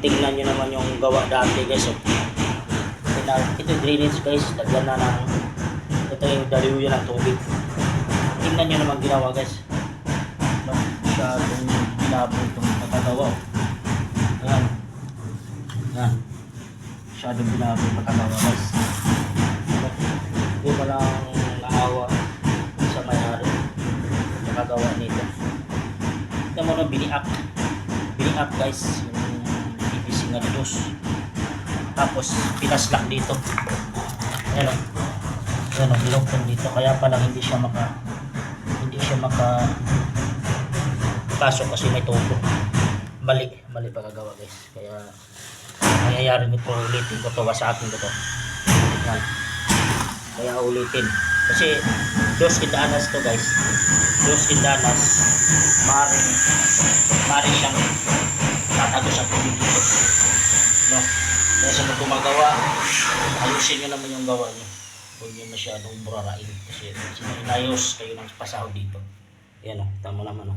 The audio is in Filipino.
tingnan nyo naman yung gawa dati guys. Oh. Ito yung drainage guys, lagyan na ng, ito yung daliw yan ng tubig. Tingnan nyo naman ginawa guys. Masyadong ginabo itong patagawa. Ayan. Ayan. Masyadong ginabo yung patagawa guys. Hindi mo lang naawa sa may-ari. Nakagawa nito. Ito mo na biniak. Biniak guys. Yung PVC nga dos. Tapos pinaslak dito. Ayan o. Ayan o, bilokton dito. Kaya pala hindi siya pasok kasi may tubo. Mali pagkagawa guys. Kaya nangyayari nito, ulitin ko to, wasakin ko to. Ayan. Kaya ulitin. Kasi dos indanas to guys. Dos indanas. Maring siyang tatago sa tubig dito. No? Kaya sa mga gumagawa, ayusin nyo naman yung gawa nyo. Huwag nyo masyadong burarain. Kasi inayos kayo ng pasahod dito. Ayan o, tama naman o.